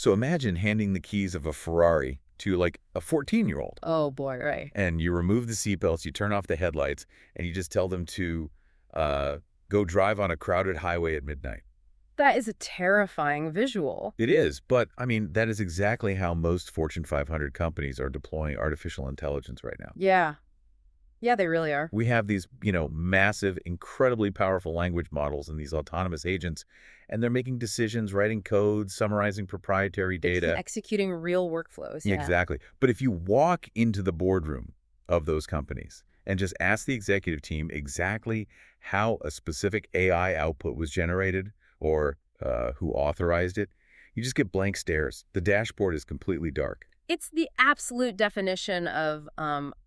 So imagine handing the keys of a Ferrari to like a 14-year-old. Oh boy, right. And you remove the seatbelts, you turn off the headlights, and you just tell them to uh, go drive on a crowded highway at midnight. That is a terrifying visual. It is, but I mean, that is exactly how most Fortune 500 companies are deploying artificial intelligence right now. Yeah. Yeah, they really are. We have these, massive, incredibly powerful language models and these autonomous agents, and they're making decisions, writing code, summarizing proprietary data. Executing real workflows, Yeah, yeah. exactly. But if you walk into the boardroom of those companies and just ask the executive team exactly how a specific AI output was generated or who authorized it, you just get blank stares. The dashboard is completely dark. It's the absolute definition of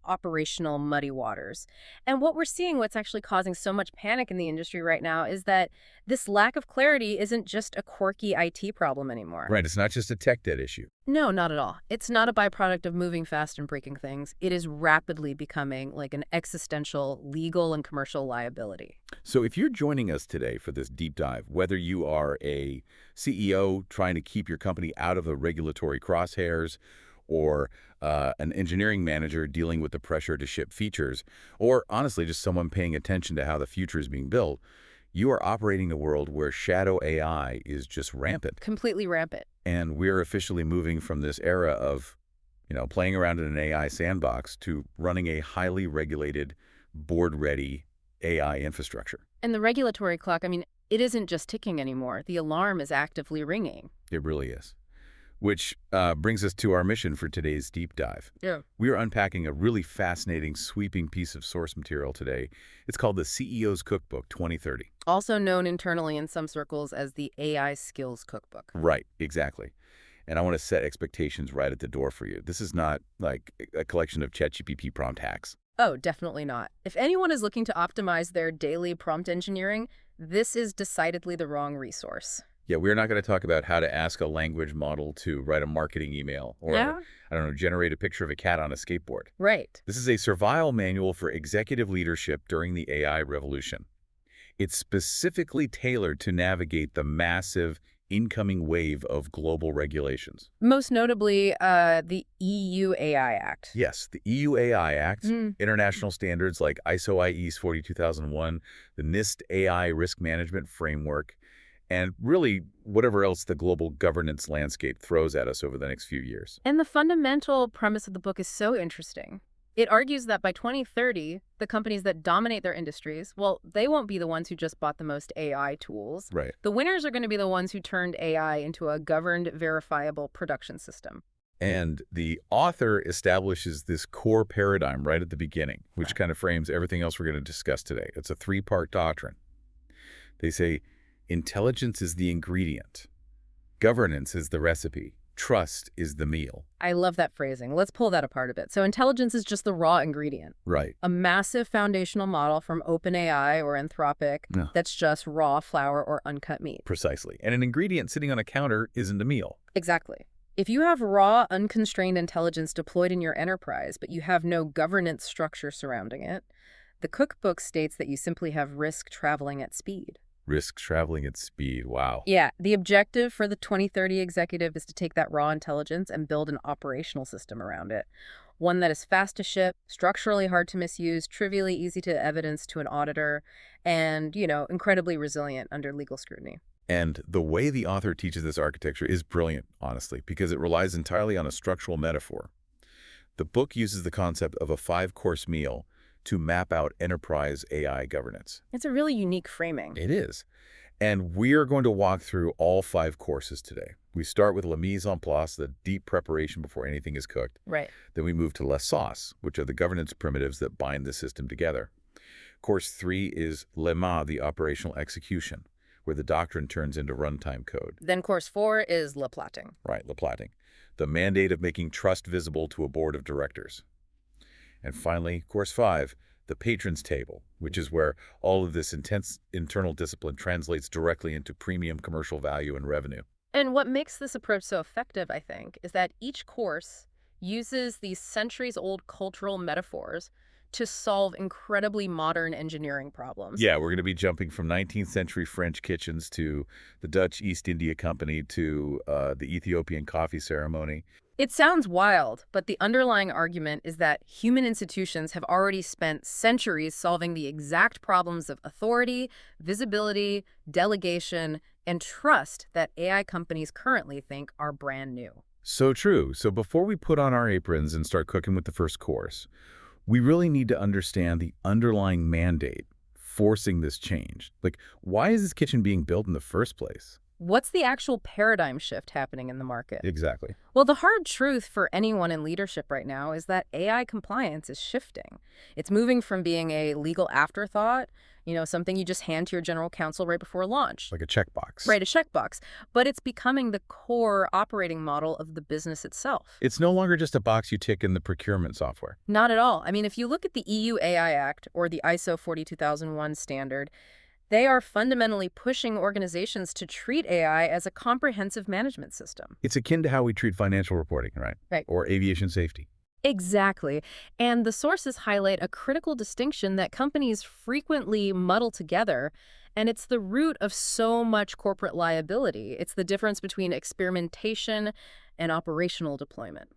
operational muddy waters. And what we're seeing, what's actually causing so much panic in the industry right now, is that this lack of clarity isn't just a quirky IT problem anymore. Right, it's not just a tech debt issue. No, not at all. It's not a byproduct of moving fast and breaking things. It is rapidly becoming like an existential legal and commercial liability. So if you're joining us today for this deep dive, whether you are a CEO trying to keep your company out of the regulatory crosshairs, or an engineering manager dealing with the pressure to ship features, or honestly just someone paying attention to how the future is being built, you are operating in a world where shadow AI is just rampant. Completely rampant. And we're officially moving from this era of, playing around in an AI sandbox to running a highly regulated, board-ready AI infrastructure. And the regulatory clock, I mean, it isn't just ticking anymore. The alarm is actively ringing. It really is. Which brings us to our mission for today's deep dive. Yeah. We are unpacking a really fascinating, sweeping piece of source material today. It's called the CEO's Cookbook 2030. Also known internally in some circles as the AI Skills Cookbook. Right, exactly. And I want to set expectations right at the door for you. This is not like a collection of ChatGPT prompt hacks. Oh, definitely not. If anyone is looking to optimize their daily prompt engineering, this is decidedly the wrong resource. Yeah, we're not going to talk about how to ask a language model to write a marketing email or, Yeah? I don't know, generate a picture of a cat on a skateboard. Right. This is a survival manual for executive leadership during the AI revolution. It's specifically tailored to navigate the massive incoming wave of global regulations. Most notably, the EU AI Act. Yes, the EU AI Act, Mm. international standards like ISO IEC 42001, the NIST AI Risk Management Framework, and really whatever else the global governance landscape throws at us over the next few years. And the fundamental premise of the book is so interesting. It argues that by 2030, the companies that dominate their industries, well, they won't be the ones who just bought the most AI tools. Right. The winners are going to be the ones who turned AI into a governed, verifiable production system. And the author establishes this core paradigm right at the beginning, which kind of frames everything else we're going to discuss today. It's a three-part doctrine. They say, intelligence is the ingredient, governance is the recipe, trust is the meal. I love that phrasing. Let's pull that apart a bit. So intelligence is just the raw ingredient. Right. A massive foundational model from OpenAI or Anthropic No. that's just raw flour or uncut meat. Precisely. And an ingredient sitting on a counter isn't a meal. Exactly. If you have raw, unconstrained intelligence deployed in your enterprise, but you have no governance structure surrounding it, the cookbook states that you simply have risk traveling at speed. Risk traveling at speed. Wow. Yeah, the objective for the 2030 executive is to take that raw intelligence and build an operational system around it. One that is fast to ship, structurally hard to misuse, trivially easy to evidence to an auditor, and, incredibly resilient under legal scrutiny. And the way the author teaches this architecture is brilliant, honestly, because it relies entirely on a structural metaphor. The book uses the concept of a 5-course meal to map out enterprise AI governance. It's a really unique framing. It is. And we are going to walk through all 5 courses today. We start with la mise en place, the deep preparation before anything is cooked. Right. Then we move to la sauce, which are the governance primitives that bind the system together. Course 3 is lema, the operational execution, where the doctrine turns into runtime code. Then course 4 is la plotting. Right, la plotting, the mandate of making trust visible to a board of directors. And finally, course 5, the patrons table, which is where all of this intense internal discipline translates directly into premium commercial value and revenue. And what makes this approach so effective, I think, is that each course uses these centuries-old cultural metaphors to solve incredibly modern engineering problems. Yeah, we're going to be jumping from 19th century French kitchens to the Dutch East India Company to the Ethiopian coffee ceremony. It sounds wild, but the underlying argument is that human institutions have already spent centuries solving the exact problems of authority, visibility, delegation, and trust that AI companies currently think are brand new. So true. So before we put on our aprons and start cooking with the first course, we really need to understand the underlying mandate forcing this change. Like, why is this kitchen being built in the first place? What's the actual paradigm shift happening in the market? Exactly. Well, the hard truth for anyone in leadership right now is that AI compliance is shifting. It's moving from being a legal afterthought, something you just hand to your general counsel right before launch. Like a checkbox. Right, a checkbox. But it's becoming the core operating model of the business itself. It's no longer just a box you tick in the procurement software. Not at all. I mean, if you look at the EU AI Act or the ISO 42001 standard, they are fundamentally pushing organizations to treat AI as a comprehensive management system. It's akin to how we treat financial reporting, right? Right. Or aviation safety. Exactly. And the sources highlight a critical distinction that companies frequently muddle together, and it's the root of so much corporate liability. It's the difference between experimentation and operational deployment.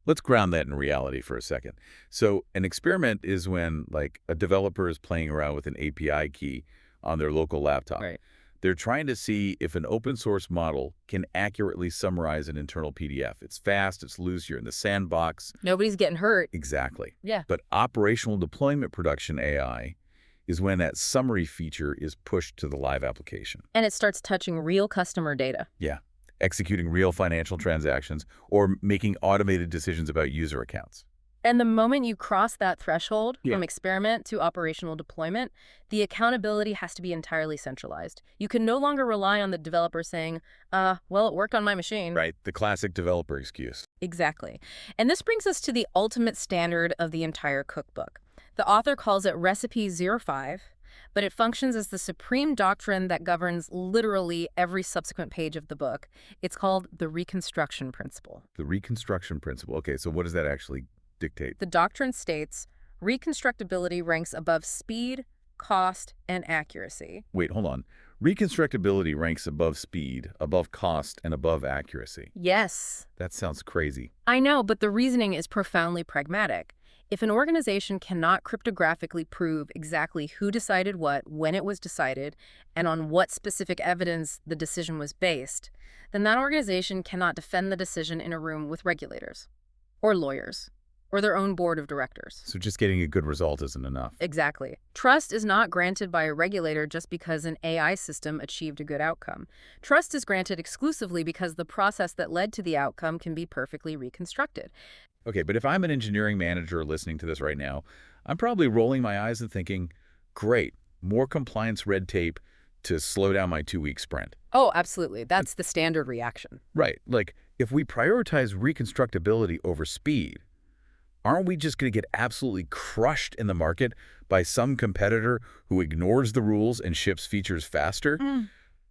Let's ground that in reality for a second. So an experiment is when, like, a developer is playing around with an API key on their local laptop. Right. They're trying to see if an open source model can accurately summarize an internal PDF. It's fast, it's loose, you're in the sandbox. Nobody's getting hurt. Exactly. Yeah. But operational deployment production AI is when that summary feature is pushed to the live application. And it starts touching real customer data. Yeah. Executing real financial transactions or making automated decisions about user accounts. And the moment you cross that threshold from experiment to operational deployment, the accountability has to be entirely centralized. You can no longer rely on the developer saying, well, it worked on my machine. Right, the classic developer excuse. Exactly. And this brings us to the ultimate standard of the entire cookbook. The author calls it Recipe 05, but it functions as the supreme doctrine that governs literally every subsequent page of the book. It's called the Reconstruction Principle. The Reconstruction Principle. Okay, so what does that actually dictate? The doctrine states reconstructability ranks above speed, cost, and accuracy. Wait, hold on. Reconstructability ranks above speed, above cost, and above accuracy. Yes. That sounds crazy. I know, but the reasoning is profoundly pragmatic. If an organization cannot cryptographically prove exactly who decided what, when it was decided, and on what specific evidence the decision was based, then that organization cannot defend the decision in a room with regulators or lawyers or their own board of directors. So just getting a good result isn't enough. Exactly. Trust is not granted by a regulator just because an AI system achieved a good outcome. Trust is granted exclusively because the process that led to the outcome can be perfectly reconstructed. Okay, but if I'm an engineering manager listening to this right now, I'm probably rolling my eyes and thinking, great, more compliance red tape to slow down my 2-week sprint. Oh, absolutely. That's the standard reaction. Right. Like, if we prioritize reconstructability over speed, aren't we just going to get absolutely crushed in the market by some competitor who ignores the rules and ships features faster?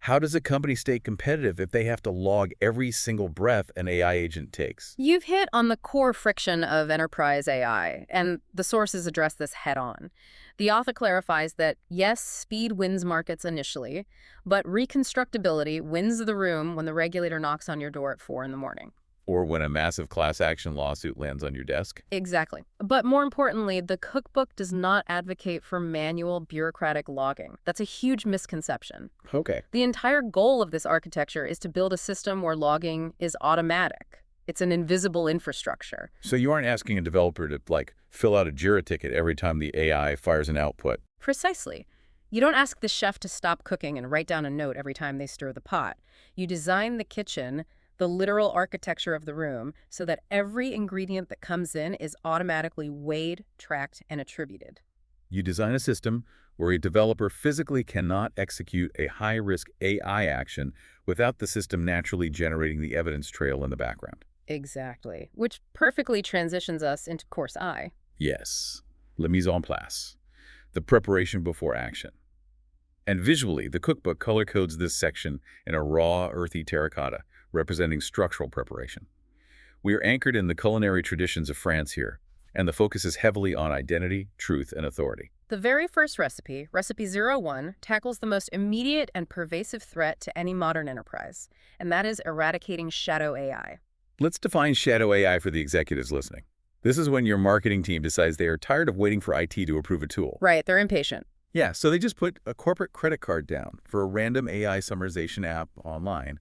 How does a company stay competitive if they have to log every single breath an AI agent takes? You've hit on the core friction of enterprise AI, and the sources address this head-on. The author clarifies that, yes, speed wins markets initially, but reconstructability wins the room when the regulator knocks on your door at 4 in the morning. Or when a massive class action lawsuit lands on your desk? Exactly. But more importantly, the cookbook does not advocate for manual bureaucratic logging. That's a huge misconception. Okay. The entire goal of this architecture is to build a system where logging is automatic. It's an invisible infrastructure. So you aren't asking a developer to, like, fill out a JIRA ticket every time the AI fires an output. Precisely. You don't ask the chef to stop cooking and write down a note every time they stir the pot. You design the kitchen, the literal architecture of the room, so that every ingredient that comes in is automatically weighed, tracked, and attributed. You design a system where a developer physically cannot execute a high-risk AI action without the system naturally generating the evidence trail in the background. Exactly. Which perfectly transitions us into Course I. Yes, la mise en place, the preparation before action. And visually, the cookbook color codes this section in a raw, earthy terracotta, representing structural preparation. We are anchored in the culinary traditions of France here, And the focus is heavily on identity, truth, and authority. The very first recipe, Recipe 01, tackles the most immediate and pervasive threat to any modern enterprise, and that is eradicating shadow AI. Let's define shadow AI for the executives listening. This is when your marketing team decides they are tired of waiting for IT to approve a tool. Right, they're impatient. Yeah, so they just put a corporate credit card down for a random AI summarization app online,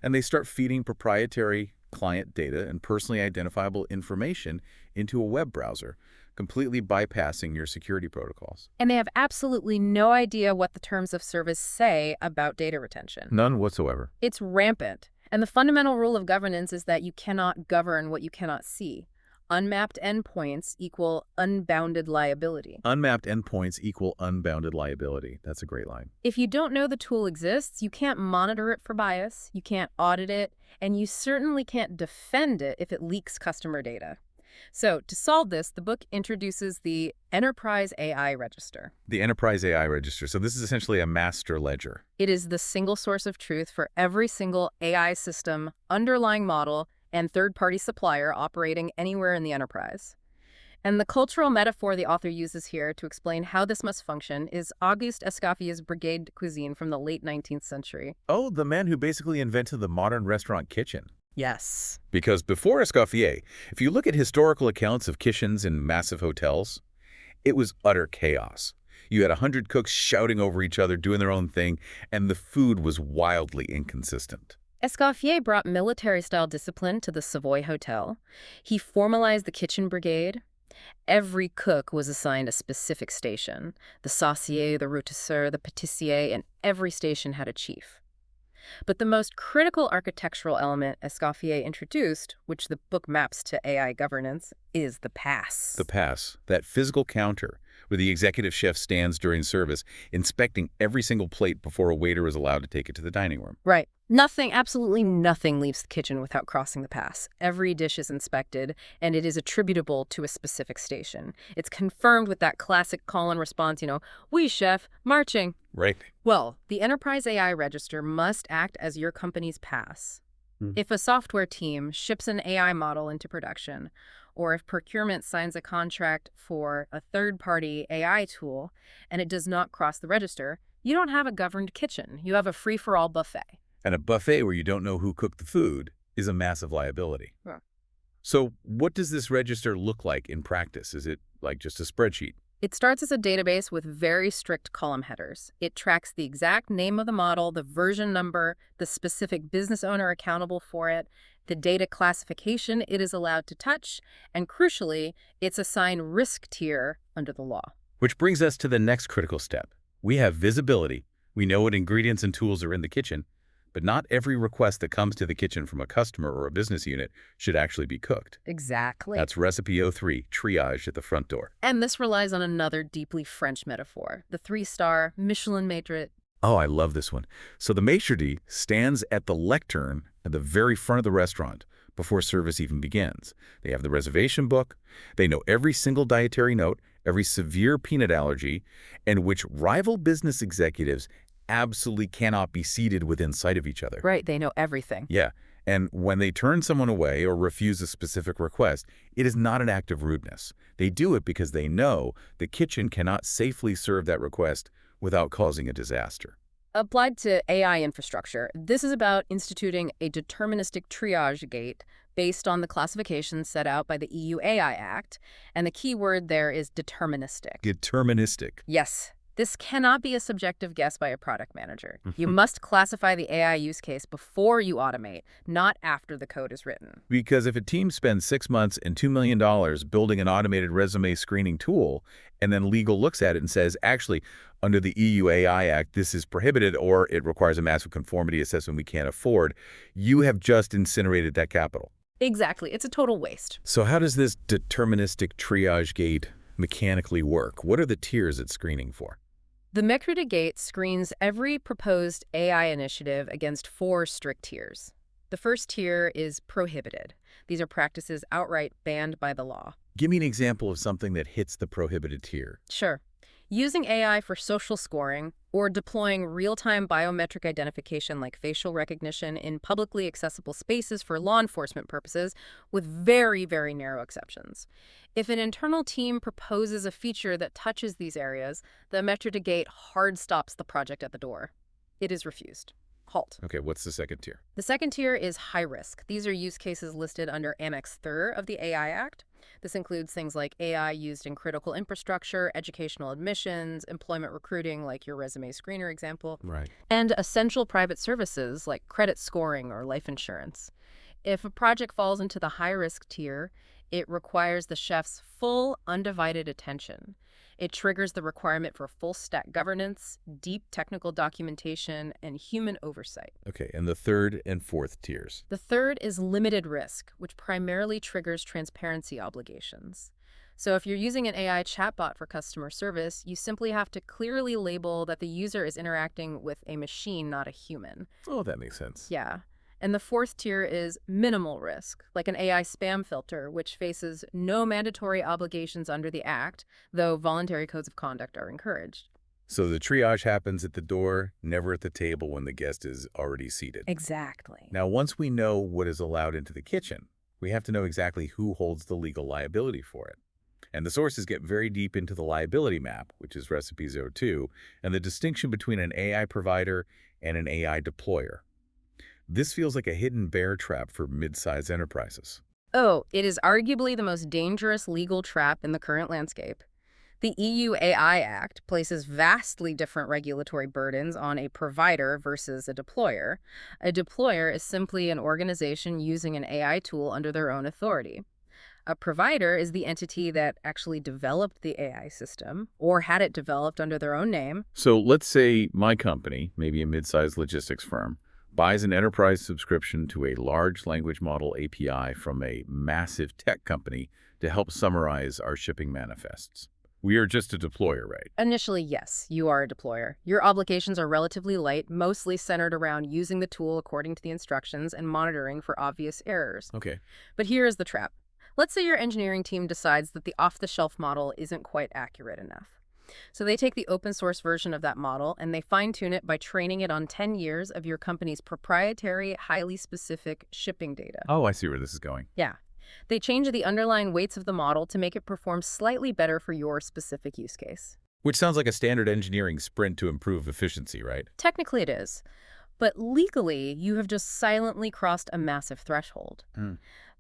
and they start feeding proprietary client data and personally identifiable information into a web browser, completely bypassing your security protocols. And they have absolutely no idea what the terms of service say about data retention. None whatsoever. It's rampant. And the fundamental rule of governance is that you cannot govern what you cannot see. Unmapped endpoints equal unbounded liability. Unmapped endpoints equal unbounded liability. That's a great line. If you don't know the tool exists, you can't monitor it for bias, you can't audit it, and you certainly can't defend it if it leaks customer data. So, to solve this, the book introduces the Enterprise AI Register. The Enterprise AI Register. So this is essentially a master ledger. It is the single source of truth for every single AI system, underlying model, and third-party supplier operating anywhere in the enterprise. And the cultural metaphor the author uses here to explain how this must function is Auguste Escoffier's brigade cuisine from the late 19th century. Oh, the man who basically invented the modern restaurant kitchen. Yes. Because before Escoffier, if you look at historical accounts of kitchens in massive hotels, it was utter chaos. You had 100 cooks shouting over each other, doing their own thing, and the food was wildly inconsistent. Escoffier brought military-style discipline to the Savoy Hotel. He formalized the kitchen brigade. Every cook was assigned a specific station. The saucier, the rôtisseur, the pâtissier, and every station had a chief. But the most critical architectural element Escoffier introduced, which the book maps to AI governance, is the pass. The pass, that physical counter where the executive chef stands during service, inspecting every single plate before a waiter is allowed to take it to the dining room. Right. Nothing, absolutely nothing leaves the kitchen without crossing the pass. Every dish is inspected, and it is attributable to a specific station. It's confirmed with that classic call and response, "Oui, chef, marching." Right. Well, the Enterprise AI Register must act as your company's pass. If a software team ships an AI model into production, or if procurement signs a contract for a third-party AI tool and it does not cross the register, you don't have a governed kitchen. You have a free-for-all buffet. And a buffet where you don't know who cooked the food is a massive liability. Yeah. So what does this register look like in practice? Is it like just a spreadsheet? It starts as a database with very strict column headers. It tracks the exact name of the model, the version number, the specific business owner accountable for it, the data classification it is allowed to touch, and crucially, it's assigned risk tier under the law. Which brings us to the next critical step. We have visibility. We know what ingredients and tools are in the kitchen, but not every request that comes to the kitchen from a customer or a business unit should actually be cooked. Exactly. That's Recipe 03, triage at the front door. And this relies on another deeply French metaphor, the 3-star Michelin maitre. Oh, I love this one. So the maitre d' stands at the lectern at the very front of the restaurant before service even begins. They have the reservation book. They know every single dietary note, every severe peanut allergy, and which rival business executives absolutely cannot be seated within sight of each other. Right, they know everything. Yeah, and when they turn someone away or refuse a specific request, it is not an act of rudeness. They do it because they know the kitchen cannot safely serve that request without causing a disaster. Applied to AI infrastructure, this is about instituting a deterministic triage gate based on the classifications set out by the EU AI Act, and the key word there is deterministic. Deterministic. Yes. This cannot be a subjective guess by a product manager. You must classify the AI use case before you automate, not after the code is written. Because if a team spends 6 months and $2 million building an automated resume screening tool, and then legal looks at it and says, actually, under the EU AI Act, this is prohibited or it requires a massive conformity assessment we can't afford, you have just incinerated that capital. Exactly. It's a total waste. So how does this deterministic triage gate mechanically work? What are the tiers it's screening for? The Maitre gate screens every proposed AI initiative against 4 strict tiers. The first tier is prohibited. These are practices outright banned by the law. Give me an example of something that hits the prohibited tier. Sure. Using AI for social scoring or deploying real-time biometric identification like facial recognition in publicly accessible spaces for law enforcement purposes with very, very narrow exceptions. If an internal team proposes a feature that touches these areas, the Metro Gate hard stops the project at the door. It is refused. Halt. Okay, what's the second tier? The second tier is high risk. These are use cases listed under Annex 3 of the AI Act. This includes things like AI used in critical infrastructure, educational admissions, employment recruiting, like your resume screener example, Right. and essential private services like credit scoring or life insurance. If a project falls into the high-risk tier, it requires the chef's full, undivided attention. It triggers the requirement for full-stack governance, deep technical documentation, and human oversight. Okay, and the third and fourth tiers. The third is limited risk, which primarily triggers transparency obligations. So if you're using an AI chatbot for customer service, you simply have to clearly label that the user is interacting with a machine, not a human. Oh, that makes sense. Yeah. And the fourth tier is minimal risk, like an AI spam filter, which faces no mandatory obligations under the Act, though voluntary codes of conduct are encouraged. So the triage happens at the door, never at the table when the guest is already seated. Exactly. Now, once we know what is allowed into the kitchen, we have to know exactly who holds the legal liability for it. And the sources get very deep into the liability map, which is Recipe 02, and the distinction between an AI provider and an AI deployer. This feels like a hidden bear trap for mid-sized enterprises. Oh, it is arguably the most dangerous legal trap in the current landscape. The EU AI Act places vastly different regulatory burdens on a provider versus a deployer. A deployer is simply an organization using an AI tool under their own authority. A provider is the entity that actually developed the AI system or had it developed under their own name. So let's say my company, maybe a mid-sized logistics firm, buys an enterprise subscription to a large language model API from a massive tech company to help summarize our shipping manifests. We are just a deployer, right? Initially, yes, you are a deployer. Your obligations are relatively light, mostly centered around using the tool according to the instructions and monitoring for obvious errors. Okay. But here is the trap. Let's say your engineering team decides that the off-the-shelf model isn't quite accurate enough. So they take the open source version of that model and they fine-tune it by training it on 10 years of your company's proprietary, highly specific shipping data. Oh, I see where this is going. Yeah. They change the underlying weights of the model to make it perform slightly better for your specific use case. Which sounds like a standard engineering sprint to improve efficiency, right? Technically it is. But legally, you have just silently crossed a massive threshold.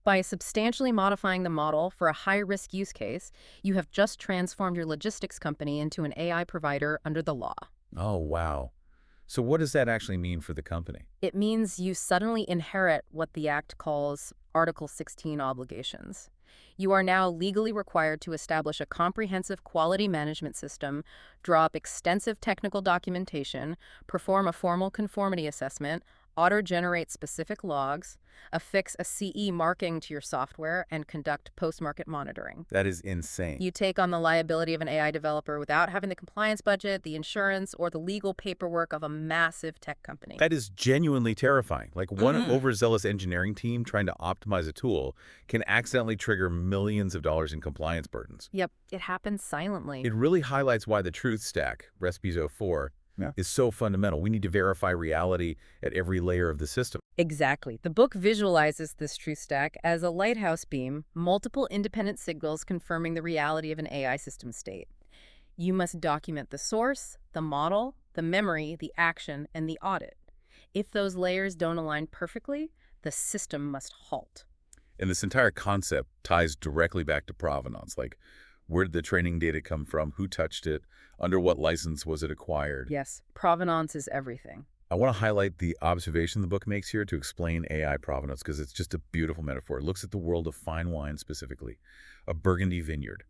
By substantially modifying the model for a high-risk use case, you have just transformed your logistics company into an AI provider under the law. Oh, wow. So what does that actually mean for the company? It means you suddenly inherit what the Act calls Article 16 obligations. You are now legally required to establish a comprehensive quality management system, draw up extensive technical documentation, perform a formal conformity assessment, auto-generate specific logs, affix a CE marking to your software, and conduct post-market monitoring. That is insane. You take on the liability of an AI developer without having the compliance budget, the insurance, or the legal paperwork of a massive tech company. That is genuinely terrifying. Like one overzealous engineering team trying to optimize a tool can accidentally trigger millions of dollars in compliance burdens. Yep, it happens silently. It really highlights why the truth stack, Recipes 04, is so fundamental. We need to verify reality at every layer of the system. Exactly. The book visualizes this truth stack as a lighthouse beam, multiple independent signals confirming the reality of an AI system state. You must document the source, the model, the memory, the action, and the audit. If those layers don't align perfectly, the system must halt. And this entire concept ties directly back to provenance. Like, where did the training data come from? Who touched it? Under what license was it acquired? Yes, provenance is everything. I want to highlight the observation the book makes here to explain AI provenance because it's just a beautiful metaphor. It looks at the world of fine wine specifically, a Burgundy vineyard.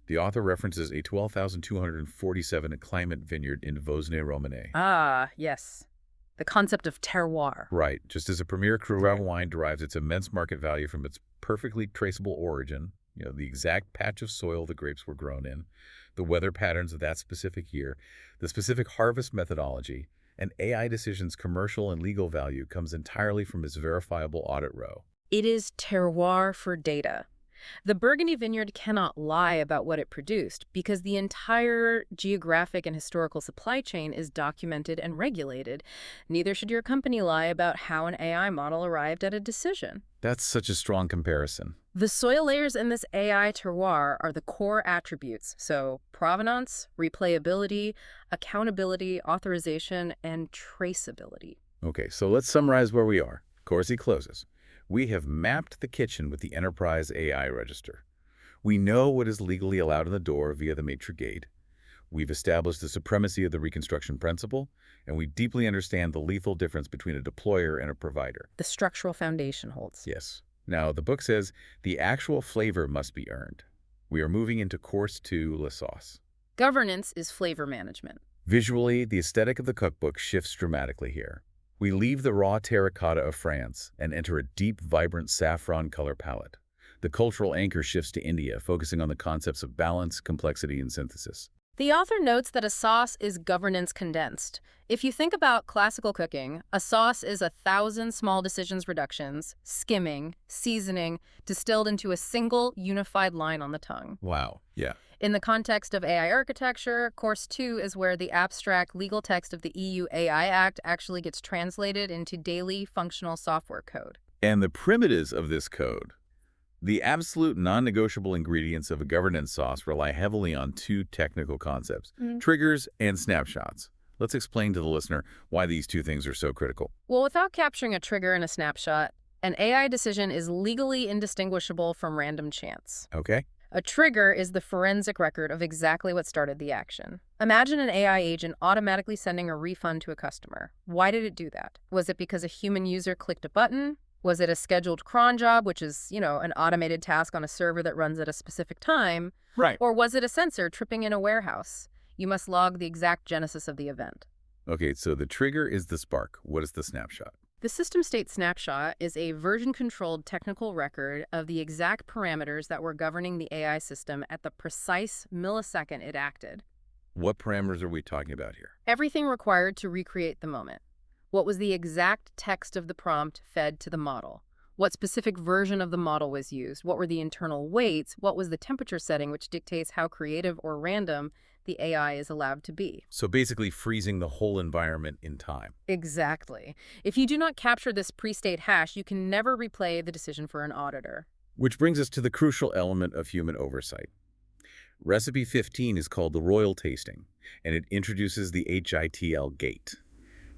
The author references a 12,247 climate vineyard in Vosne-Romanée. Ah, yes. The concept of terroir. Right. Just as a premier Creux wine derives its immense market value from its perfectly traceable origin, the exact patch of soil the grapes were grown in, the weather patterns of that specific year, the specific harvest methodology, and AI Decision's commercial and legal value comes entirely from its verifiable audit row. It is terroir for data. The Burgundy vineyard cannot lie about what it produced because the entire geographic and historical supply chain is documented and regulated. Neither should your company lie about how an AI model arrived at a decision. That's such a strong comparison. The soil layers in this AI terroir are the core attributes, so provenance, replayability, accountability, authorization, and traceability. Okay, so let's summarize where we are. Corsi closes. We have mapped the kitchen with the enterprise AI register. We know what is legally allowed in the door via the maitre gate. We've established the supremacy of the reconstruction principle, and we deeply understand the lethal difference between a deployer and a provider. The structural foundation holds. Yes. Now, the book says the actual flavor must be earned. We are moving into Course 2, La Sauce. Governance is flavor management. Visually, the aesthetic of the cookbook shifts dramatically here. We leave the raw terracotta of France and enter a deep, vibrant saffron color palette. The cultural anchor shifts to India, focusing on the concepts of balance, complexity, and synthesis. The author notes that a sauce is governance condensed. If you think about classical cooking, a sauce is 1,000 small decisions reductions, skimming, seasoning, distilled into a single, unified line on the tongue. Wow. Yeah. In the context of AI architecture, Course 2 is where the abstract legal text of the EU AI Act actually gets translated into daily functional software code. And the primitives of this code, the absolute non-negotiable ingredients of a governance sauce, rely heavily on two technical concepts, triggers and snapshots. Let's explain to the listener why these two things are so critical. Well, without capturing a trigger and a snapshot, an AI decision is legally indistinguishable from random chance. Okay? A trigger is the forensic record of exactly what started the action. Imagine an AI agent automatically sending a refund to a customer. Why did it do that? Was it because a human user clicked a button? Was it a scheduled cron job, which is, an automated task on a server that runs at a specific time? Right. Or was it a sensor tripping in a warehouse? You must log the exact genesis of the event. Okay, so the trigger is the spark. What is the snapshot? The system state snapshot is a version-controlled technical record of the exact parameters that were governing the AI system at the precise millisecond it acted. What parameters are we talking about here? Everything required to recreate the moment. What was the exact text of the prompt fed to the model? What specific version of the model was used? What were the internal weights? What was the temperature setting, which dictates how creative or random the AI is allowed to be? So basically freezing the whole environment in time. Exactly. If you do not capture this pre-state hash, you can never replay the decision for an auditor. Which brings us to the crucial element of human oversight. Recipe 15 is called the royal tasting, and it introduces the HITL gate.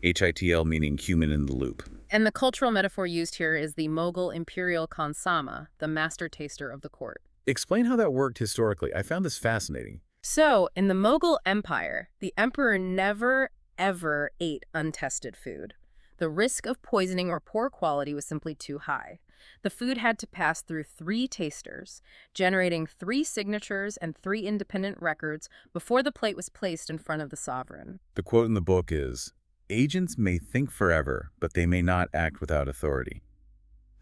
HITL meaning human in the loop. And the cultural metaphor used here is the Mughal imperial Khansama, the master taster of the court. Explain how that worked historically. I found this fascinating. So, in the Mughal Empire, the emperor never, ever ate untested food. The risk of poisoning or poor quality was simply too high. The food had to pass through 3 tasters, generating 3 signatures and 3 independent records before the plate was placed in front of the sovereign. The quote in the book is, "Agents may think forever, but they may not act without authority."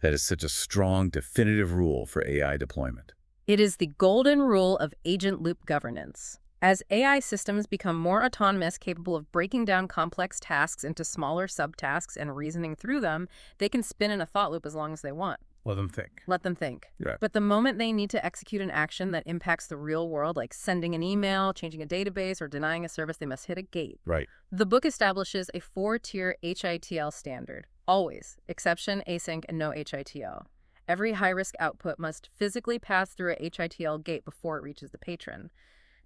That is such a strong, definitive rule for AI deployment. It is the golden rule of agent loop governance. As AI systems become more autonomous, capable of breaking down complex tasks into smaller subtasks and reasoning through them, they can spin in a thought loop as long as they want. Let them think. Let them think. Yeah. But the moment they need to execute an action that impacts the real world, like sending an email, changing a database, or denying a service, they must hit a gate. Right. The book establishes a 4-tier HITL standard. Always. Exception, async, and no HITL. Every high-risk output must physically pass through a HITL gate before it reaches the patron.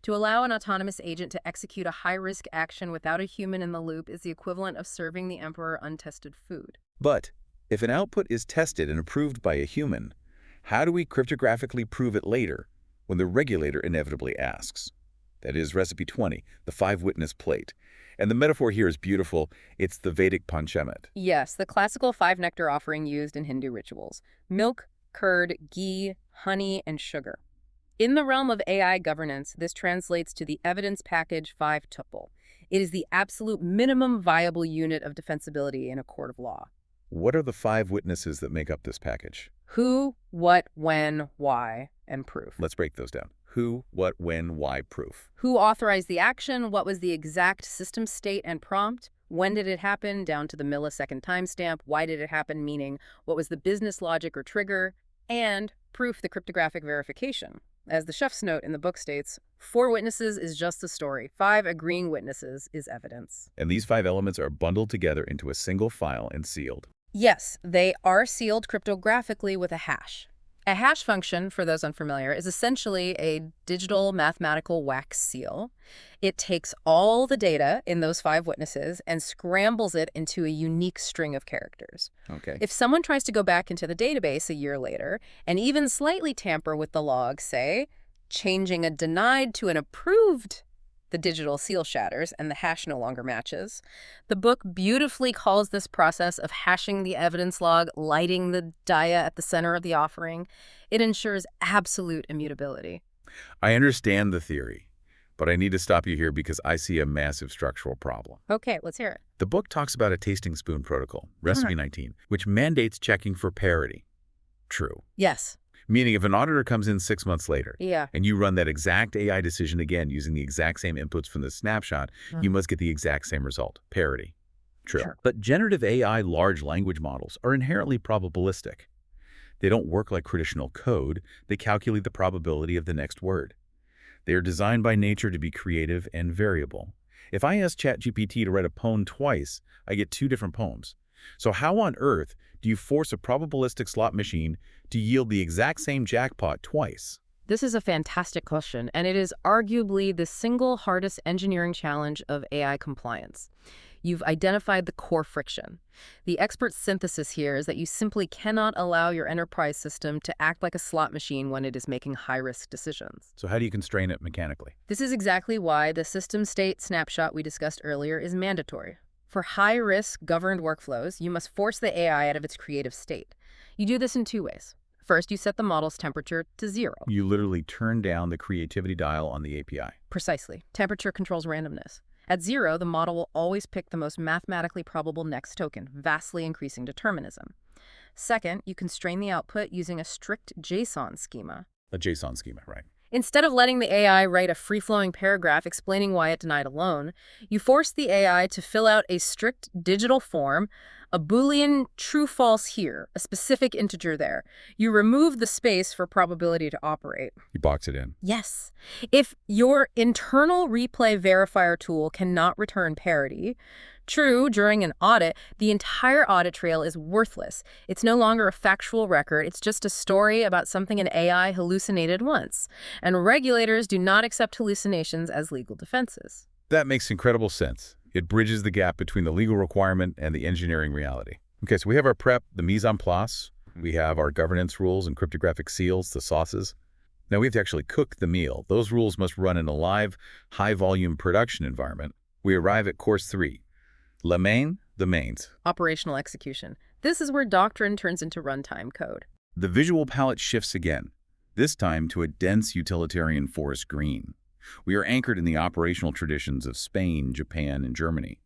To allow an autonomous agent to execute a high-risk action without a human in the loop is the equivalent of serving the emperor untested food. But if an output is tested and approved by a human, how do we cryptographically prove it later when the regulator inevitably asks? That is recipe 20, the 5-witness plate. And the metaphor here is beautiful. It's the Vedic panchamet. Yes, the classical 5-nectar offering used in Hindu rituals. Milk, curd, ghee, honey, and sugar. In the realm of AI governance, this translates to the evidence package 5-tuple. It is the absolute minimum viable unit of defensibility in a court of law. What are the 5 witnesses that make up this package? Who, what, when, why, and proof. Let's break those down. Who, what, when, why, proof. Who authorized the action? What was the exact system state and prompt? When did it happen? Down to the millisecond timestamp. Why did it happen? Meaning, what was the business logic or trigger? And proof the cryptographic verification. As the chef's note in the book states, 4 witnesses is just a story. 5 agreeing witnesses is evidence. And these 5 elements are bundled together into a single file and sealed. Yes, they are sealed cryptographically with a hash. A hash function, for those unfamiliar, is essentially a digital mathematical wax seal. It takes all the data in those 5 witnesses and scrambles it into a unique string of characters. Okay. If someone tries to go back into the database a year later and even slightly tamper with the log, say, changing a denied to an approved, the digital seal shatters and the hash no longer matches. The book beautifully calls this process of hashing the evidence log, lighting the dia at the center of the offering. It ensures absolute immutability. I understand the theory, but I need to stop you here because I see a massive structural problem. Okay, let's hear it. The book talks about a tasting spoon protocol, Recipe 19, which mandates checking for parity. True. Yes. Meaning if an auditor comes in 6 months later Yeah. and you run that exact AI decision again using the exact same inputs from the snapshot, you must get the exact same result, parity. True. Sure. But generative AI large language models are inherently probabilistic. They don't work like traditional code. They calculate the probability of the next word. They are designed by nature to be creative and variable. If I ask ChatGPT to write a poem twice, I get 2 different poems. So how on earth do you force a probabilistic slot machine to yield the exact same jackpot twice? This is a fantastic question, and it is arguably the single hardest engineering challenge of AI compliance. You've identified the core friction. The expert synthesis here is that you simply cannot allow your enterprise system to act like a slot machine when it is making high-risk decisions. So how do you constrain it mechanically? This is exactly why the system state snapshot we discussed earlier is mandatory. For high-risk governed workflows, you must force the AI out of its creative state. You do this in 2 ways. First, you set the model's temperature to 0. You literally turn down the creativity dial on the API. Precisely. Temperature controls randomness. At 0, the model will always pick the most mathematically probable next token, vastly increasing determinism. Second, you constrain the output using a strict JSON schema. A JSON schema, right? Instead of letting the AI write a free-flowing paragraph explaining why it denied a loan, you force the AI to fill out a strict digital form, a Boolean true-false here, a specific integer there. You remove the space for probability to operate. You box it in. Yes. If your internal replay verifier tool cannot return parity, true, during an audit, the entire audit trail is worthless. It's no longer a factual record. It's just a story about something an AI hallucinated once. And regulators do not accept hallucinations as legal defenses. That makes incredible sense. It bridges the gap between the legal requirement and the engineering reality. Okay, so we have our prep, the mise en place. We have our governance rules and cryptographic seals, the sauces. Now we have to actually cook the meal. Those rules must run in a live, high-volume production environment. We arrive at course 3. Le main, the mains. Operational execution. This is where doctrine turns into runtime code. The visual palette shifts again, this time to a dense utilitarian forest green. We are anchored in the operational traditions of Spain, Japan, and Germany.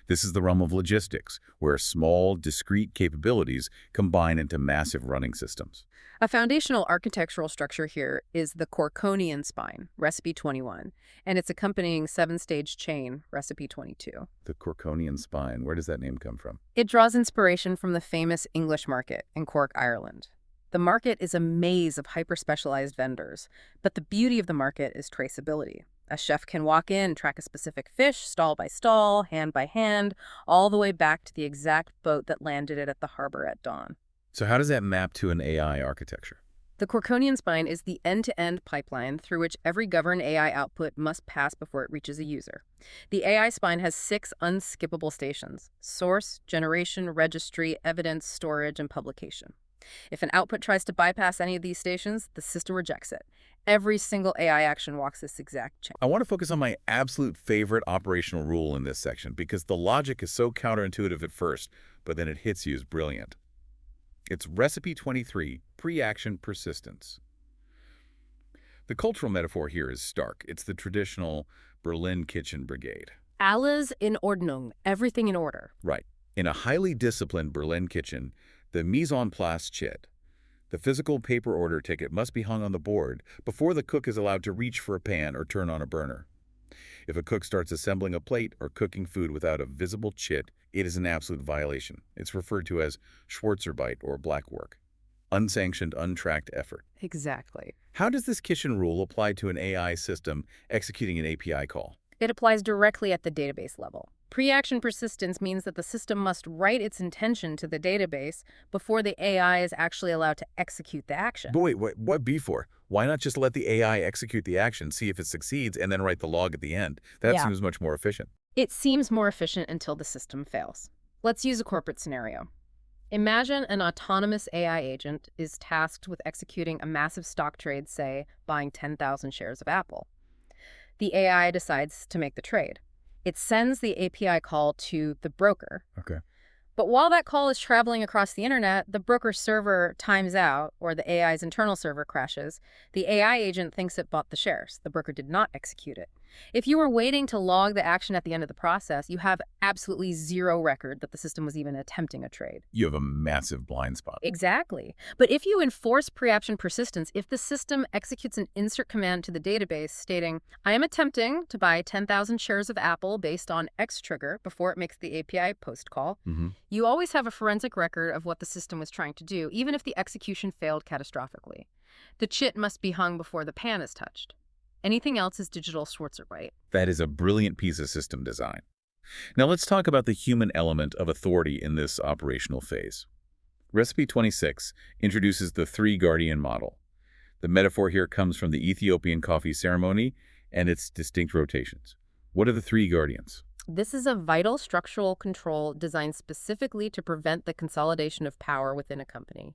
This is the realm of logistics, where small, discrete capabilities combine into massive running systems. A foundational architectural structure here is the Corkonian spine, recipe 21, and its accompanying 7-stage chain, recipe 22. The Corkonian spine, where does that name come from? It draws inspiration from the famous English market in Cork, Ireland. The market is a maze of hyper-specialized vendors, but the beauty of the market is traceability. A chef can walk in, track a specific fish, stall by stall, hand by hand, all the way back to the exact boat that landed it at the harbor at dawn. So how does that map to an AI architecture? The Corkonian spine is the end-to-end pipeline through which every governed AI output must pass before it reaches a user. The AI spine has 6 unskippable stations: source, generation, registry, evidence, storage, and publication. If an output tries to bypass any of these stations, the system rejects it. Every single AI action walks this exact chain. I want to focus on my absolute favorite operational rule in this section because the logic is so counterintuitive at first, but then it hits you as brilliant. It's recipe 23, pre-action persistence. The cultural metaphor here is stark. It's the traditional Berlin kitchen brigade. Alles in Ordnung, everything in order. Right. In a highly disciplined Berlin kitchen, the mise en place chit, the physical paper order ticket, must be hung on the board before the cook is allowed to reach for a pan or turn on a burner. If a cook starts assembling a plate or cooking food without a visible chit, it is an absolute violation. It's referred to as Schwarzarbeit or black work. unsanctioned, untracked effort. Exactly. How does this Kitchen rule apply to an AI system executing an API call? It applies directly at the database level. Pre-action persistence means that the system must write its intention to the database before the AI is actually allowed to execute the action. But wait, what before? Why not just let the AI execute the action, see if it succeeds, and then write the log at the end? That Yeah. seems much more efficient. It seems more efficient until the system fails. Let's use a corporate scenario. Imagine an autonomous AI agent is tasked with executing a massive stock trade, say, buying 10,000 shares of Apple. The AI decides to make the trade. It sends the API call to the broker. Okay. But while that call is traveling across the internet, the broker server times out, or the AI's internal server crashes. The AI agent thinks it bought the shares. The broker did not execute it. If you were waiting to log the action at the end of the process, you have absolutely zero record that the system was even attempting a trade. You have a massive blind spot. Exactly. But if you enforce pre-action persistence, if the system executes an insert command to the database stating, I am attempting to buy 10,000 shares of Apple based on X trigger before it makes the API post call, you always have a forensic record of what the system was trying to do, even if the execution failed catastrophically. The chit must be hung before the pan is touched. Anything else is digital Schwarzarbeit. That is a brilliant piece of system design. Now let's talk about the human element of authority in this operational phase. Recipe 26 introduces the three guardian model. The metaphor here comes from the Ethiopian coffee ceremony and its distinct rotations. What are the three guardians? This is a vital structural control designed specifically to prevent the consolidation of power within a company.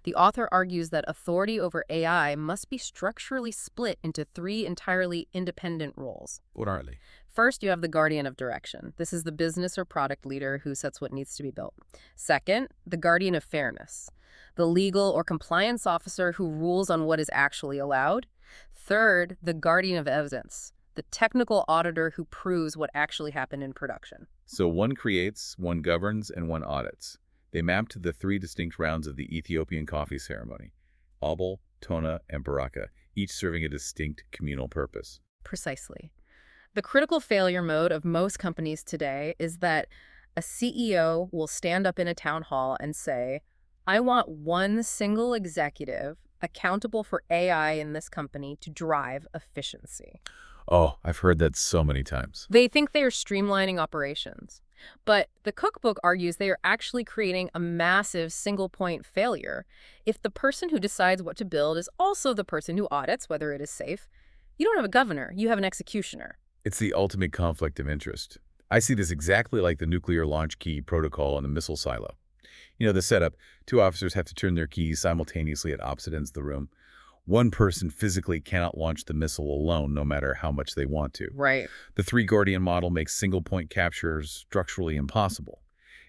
The author argues that authority over AI must be structurally split into three entirely independent roles. What are they? First, you have the guardian of direction. This is the business or product leader who sets what needs to be built. Second, the guardian of fairness, the legal or compliance officer who rules on what is actually allowed. Third, the guardian of evidence, the technical auditor who proves what actually happened in production. So one creates, one governs, and one audits. They map to the three distinct rounds of the Ethiopian coffee ceremony: Abel, Tona, and Baraka, each serving a distinct communal purpose. Precisely. The critical failure mode of most companies today is that a CEO will stand up in a town hall and say, I want one single executive accountable for AI in this company to drive efficiency. Oh, I've heard that so many times. They think they are streamlining operations. But the cookbook argues they are actually creating a massive single-point failure. If the person who decides what to build is also the person who audits whether it is safe, you don't have a governor, you have an executioner. It's the ultimate conflict of interest. I see this exactly like the nuclear launch key protocol in the missile silo. You know, the setup: two officers have to turn their keys simultaneously at opposite ends of the room. One person physically cannot launch the missile alone, no matter how much they want to. Right. The three guardian model makes single-point capture structurally impossible.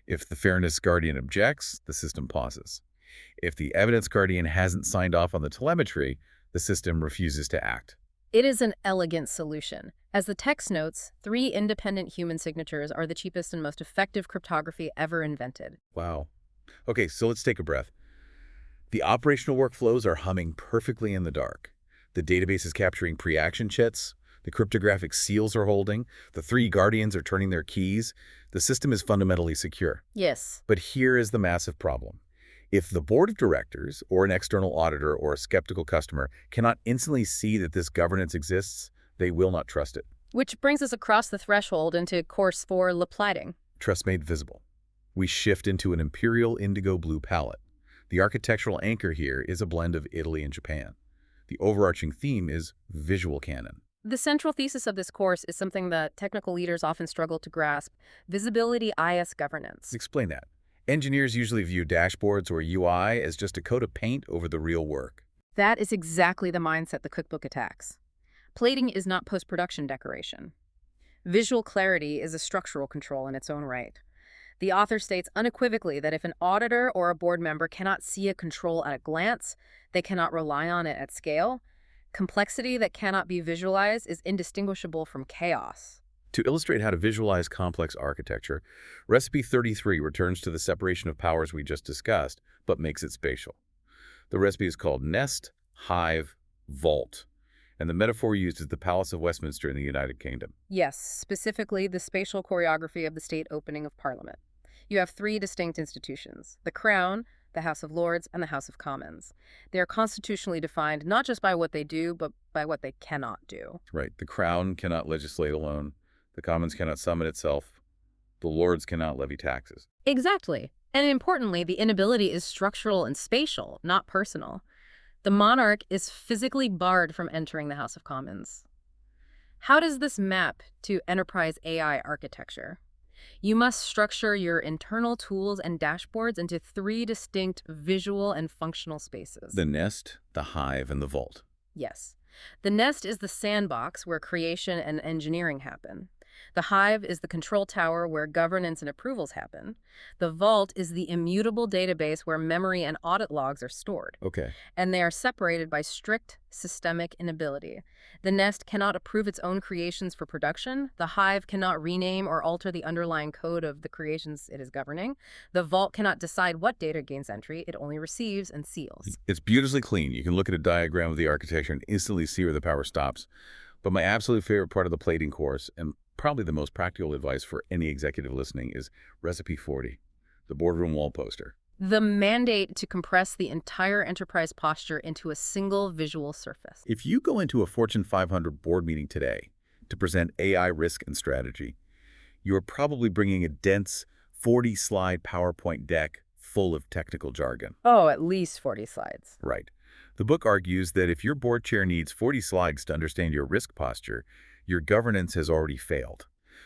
If the fairness guardian objects, the system pauses. If the evidence guardian hasn't signed off on the telemetry, the system refuses to act. It is an elegant solution. As the text notes, 3 independent human signatures are the cheapest and most effective cryptography ever invented. Wow. Okay, so let's take a breath. The operational workflows are humming perfectly in the dark. The database is capturing pre-action chits. The cryptographic seals are holding. The three guardians are turning their keys. The system is fundamentally secure. Yes. But here is the massive problem. If the board of directors or an external auditor or a skeptical customer cannot instantly see that this governance exists, they will not trust it. Which brings us across the threshold into course 4, Laplating. Trust made visible. We shift into an imperial indigo blue palette. The architectural anchor here is a blend of Italy and Japan. The overarching theme is visual canon. The central thesis of this course is something that technical leaders often struggle to grasp: visibility IS governance. Explain that. Engineers usually view dashboards or UI as just a coat of paint over the real work. That is exactly the mindset the cookbook attacks. Plating is not post-production decoration. Visual clarity is a structural control in its own right. The author states unequivocally that if an auditor or a board member cannot see a control at a glance, they cannot rely on it at scale. Complexity that cannot be visualized is indistinguishable from chaos. To illustrate how to visualize complex architecture, Recipe 33 returns to the separation of powers we just discussed, but makes it spatial. The recipe is called Nest, Hive, Vault, and the metaphor used is the Palace of Westminster in the United Kingdom. Yes, specifically the spatial choreography of the state opening of Parliament. You have 3 distinct institutions: the Crown, the House of Lords, and the House of Commons. They are constitutionally defined not just by what they do, but by what they cannot do. Right. The Crown cannot legislate alone. The Commons cannot summon itself. The Lords cannot levy taxes. Exactly. And importantly, the inability is structural and spatial, not personal. The monarch is physically barred from entering the House of Commons. How does this map to enterprise AI architecture? You must structure your internal tools and dashboards into 3 distinct visual and functional spaces. The nest, the hive, and the vault. Yes. The nest is the sandbox where creation and engineering happen. The hive is the control tower where governance and approvals happen. The vault is the immutable database where memory and audit logs are stored. Okay. And they are separated by strict systemic inability. The nest cannot approve its own creations for production. The hive cannot rename or alter the underlying code of the creations it is governing. The vault cannot decide what data gains entry. It only receives and seals. It's beautifully clean. You can look at a diagram of the architecture and instantly see where the power stops. But my absolute favorite part of the plating course, and probably the most practical advice for any executive listening, is Recipe 40, the boardroom wall poster. The mandate to compress the entire enterprise posture into a single visual surface. If you go into a Fortune 500 board meeting today to present AI risk and strategy, you are probably bringing a dense 40-slide PowerPoint deck full of technical jargon. Oh, at least 40 slides. Right. The book argues that if your board chair needs 40 slides to understand your risk posture, your governance has already failed.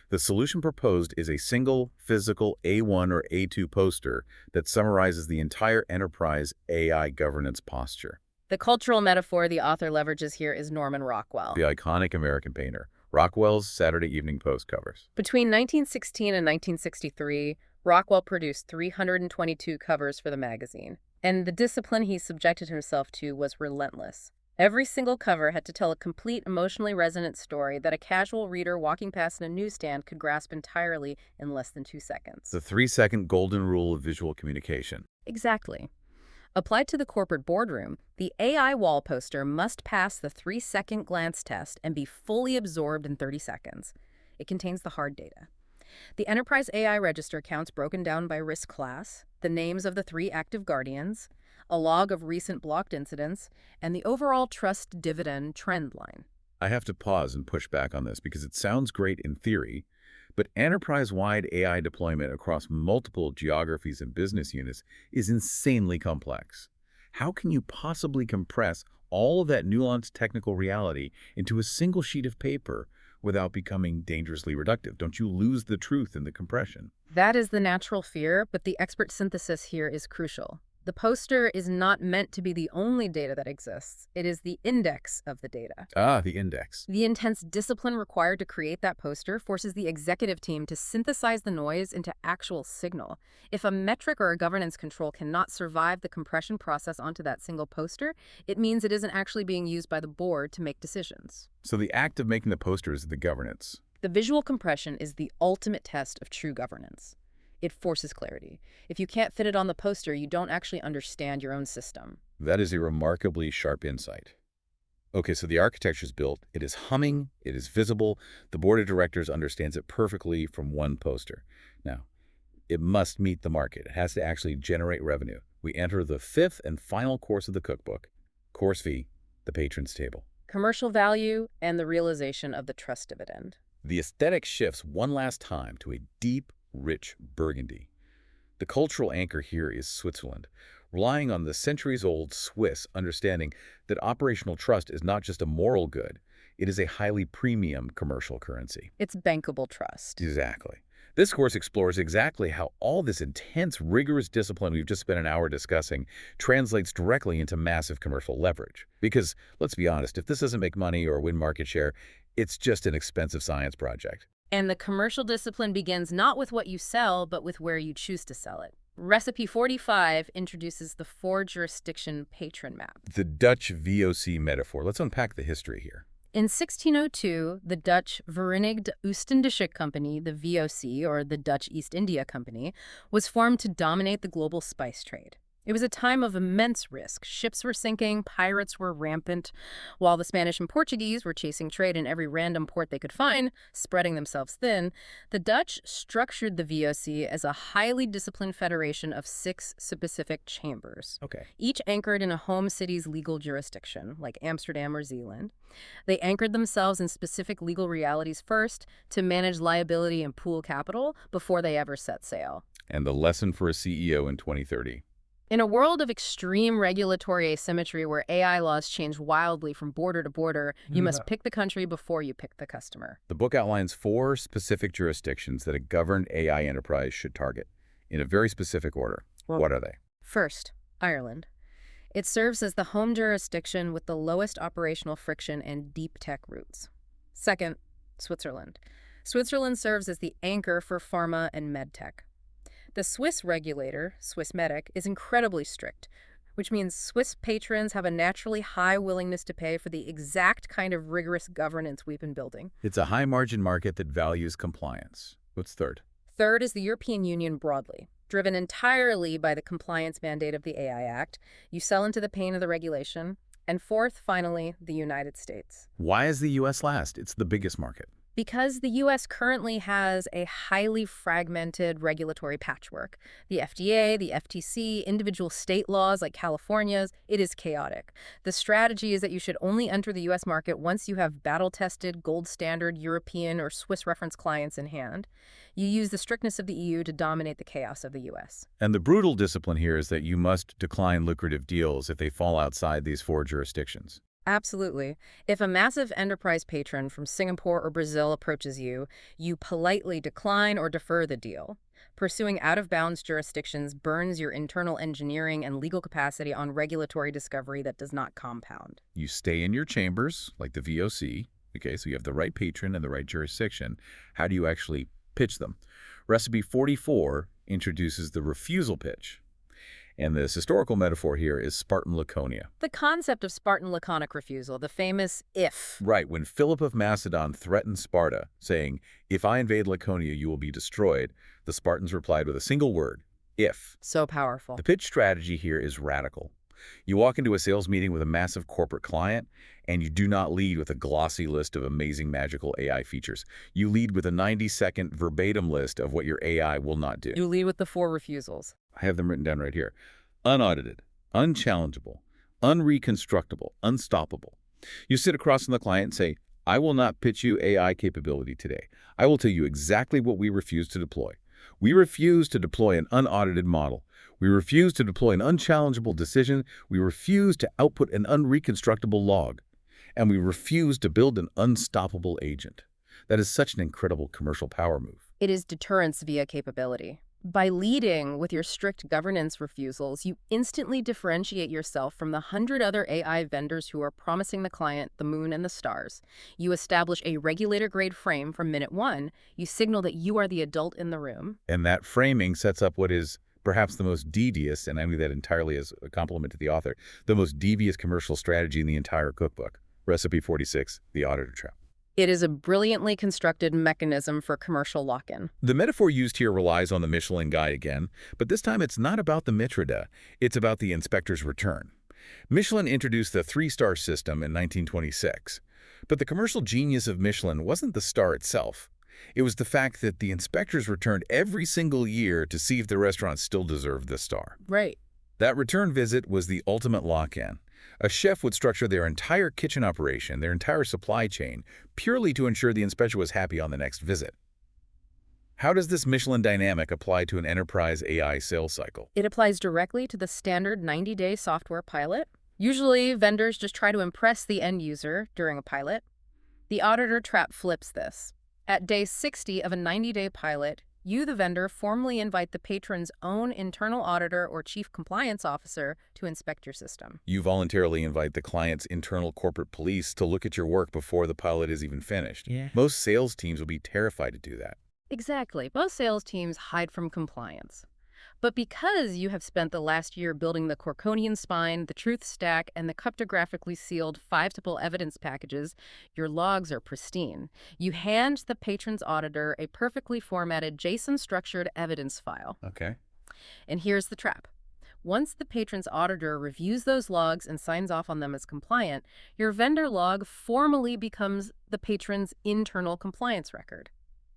The solution proposed is a single physical A1 or A2 poster that summarizes the entire enterprise AI governance posture. The cultural metaphor the author leverages here is Norman Rockwell. The iconic American painter, Rockwell's Saturday Evening Post covers. Between 1916 and 1963, Rockwell produced 322 covers for the magazine, and the discipline he subjected himself to was relentless. Every single cover had to tell a complete emotionally resonant story that a casual reader walking past in a newsstand could grasp entirely in less than 2 seconds. The 3-second golden rule of visual communication. Exactly. Applied to the corporate boardroom, the AI wall poster must pass the 3-second glance test and be fully absorbed in 30 seconds. It contains the hard data. The Enterprise AI Register counts broken down by risk class, the names of the 3 active guardians, a log of recent blocked incidents, and the overall trust dividend trend line. I have to pause and push back on this because it sounds great in theory, but enterprise-wide AI deployment across multiple geographies and business units is insanely complex. How can you possibly compress all of that nuanced technical reality into a single sheet of paper without becoming dangerously reductive? Don't you lose the truth in the compression? That is the natural fear, but the expert synthesis here is crucial. The poster is not meant to be the only data that exists. It is the index of the data. Ah, the index. The intense discipline required to create that poster forces the executive team to synthesize the noise into actual signal. If a metric or a governance control cannot survive the compression process onto that single poster, it means it isn't actually being used by the board to make decisions. So the act of making the poster is the governance. The visual compression is the ultimate test of true governance. It forces clarity. If you can't fit it on the poster, you don't actually understand your own system. That is a remarkably sharp insight. Okay, so the architecture is built. It is humming. It is visible. The board of directors understands it perfectly from one poster. Now, it must meet the market. It has to actually generate revenue. We enter the 5th and final course of the cookbook. Course V, the patron's table. Commercial value and the realization of the trust dividend. The aesthetic shifts one last time to a deep, rich burgundy. The cultural anchor here is Switzerland, relying on the centuries-old Swiss understanding that operational trust is not just a moral good, it is a highly premium commercial currency. It's bankable trust. Exactly. This course explores exactly how all this intense, rigorous discipline we've just spent an hour discussing translates directly into massive commercial leverage. Because, let's be honest, if this doesn't make money or win market share, it's just an expensive science project. And the commercial discipline begins not with what you sell, but with where you choose to sell it. Recipe 45 introduces the 4-jurisdiction patron map. The Dutch VOC metaphor. Let's unpack the history here. In 1602, the Dutch Verenigde Oostindische Company, the VOC, or the Dutch East India Company, was formed to dominate the global spice trade. It was a time of immense risk. Ships were sinking, pirates were rampant, while the Spanish and Portuguese were chasing trade in every random port they could find, spreading themselves thin. The Dutch structured the VOC as a highly disciplined federation of 6 specific chambers, Okay. each anchored in a home city's legal jurisdiction, like Amsterdam or Zeeland. They anchored themselves in specific legal realities first to manage liability and pool capital before they ever set sail. And the lesson for a CEO in 2030. In a world of extreme regulatory asymmetry where AI laws change wildly from border to border, you must pick the country before you pick the customer. The book outlines 4 specific jurisdictions that a governed AI enterprise should target, in a very specific order. What are they? First, Ireland. It serves as the home jurisdiction with the lowest operational friction and deep tech roots. Second, Switzerland. Switzerland serves as the anchor for pharma and medtech. The Swiss regulator, Swissmedic, is incredibly strict, which means Swiss patrons have a naturally high willingness to pay for the exact kind of rigorous governance we've been building. It's a high-margin market that values compliance. What's third? Third is the European Union broadly. Driven entirely by the compliance mandate of the AI Act, you sell into the pain of the regulation. And fourth, finally, the United States. Why is the U.S. last? It's the biggest market. Because the U.S. currently has a highly fragmented regulatory patchwork. The FDA, the FTC, individual state laws like California's, it is chaotic. The strategy is that you should only enter the U.S. market once you have battle-tested, gold standard European or Swiss reference clients in hand. You use the strictness of the EU to dominate the chaos of the U.S. And the brutal discipline here is that you must decline lucrative deals if they fall outside these 4 jurisdictions. Absolutely. If a massive enterprise patron from Singapore or Brazil approaches you, you politely decline or defer the deal. Pursuing out-of-bounds jurisdictions burns your internal engineering and legal capacity on regulatory discovery that does not compound. You stay in your chambers, like the VOC. Okay, so you have the right patron and the right jurisdiction. How do you actually pitch them? Recipe 44 introduces the refusal pitch. And this historical metaphor here is Spartan Laconia. The concept of Spartan laconic refusal, the famous if. Right, when Philip of Macedon threatened Sparta, saying, "If I invade Laconia, you will be destroyed," the Spartans replied with a single word, if. So powerful. The pitch strategy here is radical. You walk into a sales meeting with a massive corporate client, and you do not lead with a glossy list of amazing magical AI features. You lead with a 90-second verbatim list of what your AI will not do. You lead with the 4 refusals. I have them written down right here. Unaudited, unchallengeable, unreconstructible, unstoppable. You sit across from the client and say, "I will not pitch you AI capability today. I will tell you exactly what we refuse to deploy. We refuse to deploy an unaudited model. We refuse to deploy an unchallengeable decision. We refuse to output an unreconstructible log. And we refuse to build an unstoppable agent." That is such an incredible commercial power move. It is deterrence via capability. By leading with your strict governance refusals, you instantly differentiate yourself from the 100 other AI vendors who are promising the client the moon and the stars. You establish a regulator-grade frame from minute 1. You signal that you are the adult in the room. And that framing sets up what is perhaps the most devious, and I mean that entirely as a compliment to the author, the most devious commercial strategy in the entire cookbook. Recipe 46, the auditor trap. It is a brilliantly constructed mechanism for commercial lock-in. The metaphor used here relies on the Michelin Guide again, but this time it's not about the Mitrida, it's about the inspector's return. Michelin introduced the 3-star system in 1926, but the commercial genius of Michelin wasn't the star itself. It was the fact that the inspectors returned every single year to see if the restaurant still deserved the star. Right. That return visit was the ultimate lock-in. A chef would structure their entire kitchen operation, their entire supply chain, purely to ensure the inspector was happy on the next visit. How does this Michelin dynamic apply to an enterprise AI sales cycle? It applies directly to the standard 90-day software pilot. Usually, vendors just try to impress the end user during a pilot. The auditor trap flips this. At day 60 of a 90-day pilot, you, the vendor, formally invite the patron's own internal auditor or chief compliance officer to inspect your system. You voluntarily invite the client's internal corporate police to look at your work before the pilot is even finished. Yeah. Most sales teams will be terrified to do that. Exactly. Most sales teams hide from compliance. But because you have spent the last year building the Corkonian spine, the truth stack, and the cryptographically sealed 5-tuple evidence packages, your logs are pristine. You hand the patron's auditor a perfectly formatted JSON-structured evidence file. Okay. And here's the trap. Once the patron's auditor reviews those logs and signs off on them as compliant, your vendor log formally becomes the patron's internal compliance record.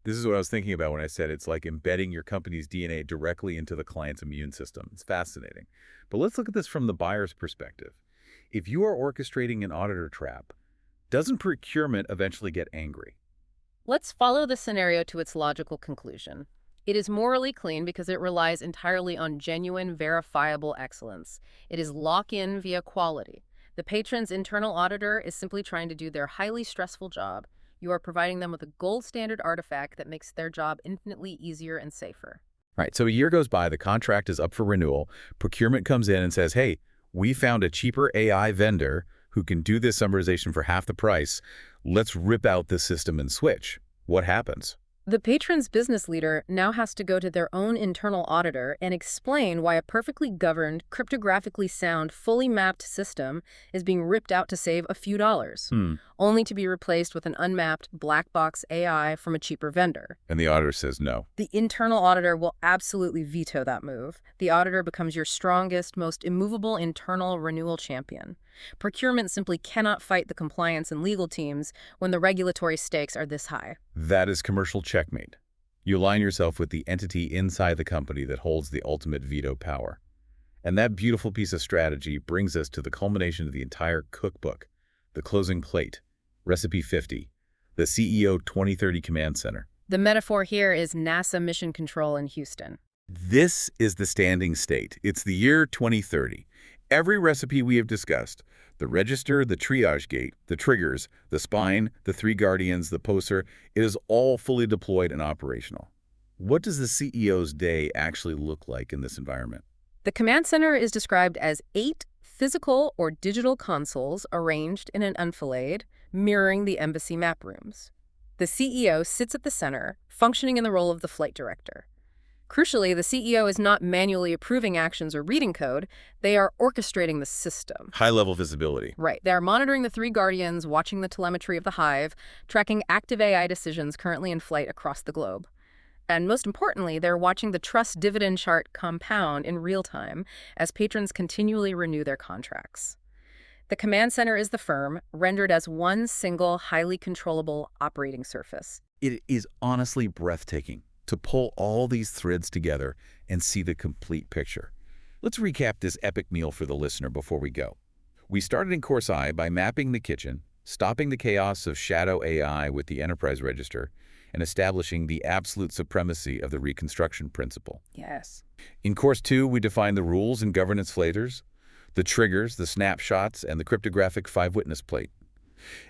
This is what I was thinking about when I said it's like embedding your company's DNA directly into the client's immune system. It's fascinating. But let's look at this from the buyer's perspective. If you are orchestrating an auditor trap, doesn't procurement eventually get angry? Let's follow the scenario to its logical conclusion. It is morally clean because it relies entirely on genuine, verifiable excellence. It is lock-in via quality. The patron's internal auditor is simply trying to do their highly stressful job. You are providing them with a gold standard artifact that makes their job infinitely easier and safer. Right, so a year goes by, the contract is up for renewal, procurement comes in and says, hey, we found a cheaper AI vendor who can do this summarization for half the price. Let's rip out this system and switch. What happens? The patron's business leader now has to go to their own internal auditor and explain why a perfectly governed, cryptographically sound, fully mapped system is being ripped out to save a few dollars, only to be replaced with an unmapped black box AI from a cheaper vendor. And the auditor says no. The internal auditor will absolutely veto that move. The auditor becomes your strongest, most immovable internal renewal champion. Procurement simply cannot fight the compliance and legal teams when the regulatory stakes are this high. That is commercial checkmate. You align yourself with the entity inside the company that holds the ultimate veto power. And that beautiful piece of strategy brings us to the culmination of the entire cookbook, the closing plate, Recipe 50, the CEO 2030 Command Center. The metaphor here is NASA Mission Control in Houston. This is the standing state. It's the year 2030. Every recipe we have discussed, the register, the triage gate, the triggers, the spine, the three guardians, the poster, it is all fully deployed and operational. What does the CEO's day actually look like in this environment? The command center is described as 8 physical or digital consoles arranged in an enfilade, mirroring the embassy map rooms. The CEO sits at the center, functioning in the role of the flight director. Crucially, the CEO is not manually approving actions or reading code. They are orchestrating the system. High-level visibility. Right. They are monitoring the three guardians, watching the telemetry of the hive, tracking active AI decisions currently in flight across the globe. And most importantly, they're watching the trust dividend chart compound in real time as patrons continually renew their contracts. The command center is the firm, rendered as one single, highly controllable operating surface. It is honestly breathtaking to pull all these threads together and see the complete picture. Let's recap this epic meal for the listener before we go. We started in course I by mapping the kitchen, stopping the chaos of shadow AI with the enterprise register, and establishing the absolute supremacy of the reconstruction principle. Yes. In course 2, we defined the rules and governance flavors, the triggers, the snapshots, and the cryptographic 5-witness plate.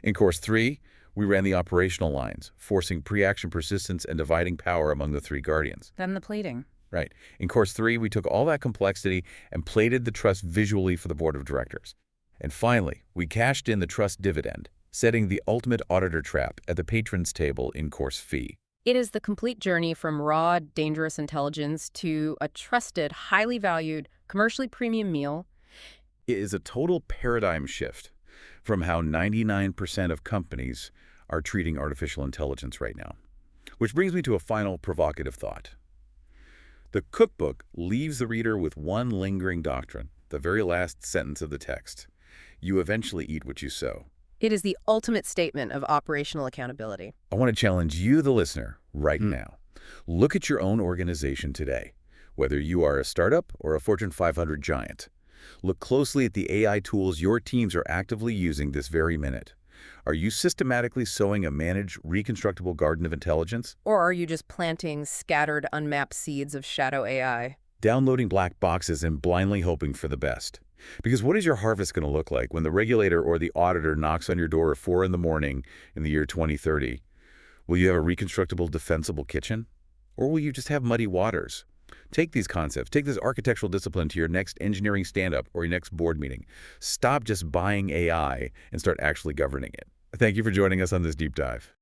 In course 3, we ran the operational lines, forcing pre-action persistence and dividing power among the three guardians. Then the plating. Right. In course 3, we took all that complexity and plated the trust visually for the board of directors. And finally, we cashed in the trust dividend, setting the ultimate auditor trap at the patron's table in course fee. It is the complete journey from raw, dangerous intelligence to a trusted, highly valued, commercially premium meal. It is a total paradigm shift from how 99% of companies are treating artificial intelligence right now. Which brings me to a final provocative thought. The cookbook leaves the reader with one lingering doctrine, the very last sentence of the text. You eventually eat what you sow. It is the ultimate statement of operational accountability. I want to challenge you, the listener, right now. Look at your own organization today, whether you are a startup or a Fortune 500 giant. Look closely at the AI tools your teams are actively using this very minute. Are you systematically sowing a managed, reconstructible garden of intelligence? Or are you just planting scattered, unmapped seeds of shadow AI? Downloading black boxes and blindly hoping for the best. Because what is your harvest going to look like when the regulator or the auditor knocks on your door at 4 in the morning in the year 2030? Will you have a reconstructible, defensible kitchen? Or will you just have muddy waters? Take these concepts, take this architectural discipline to your next engineering stand-up or your next board meeting. Stop just buying AI and start actually governing it. Thank you for joining us on this deep dive.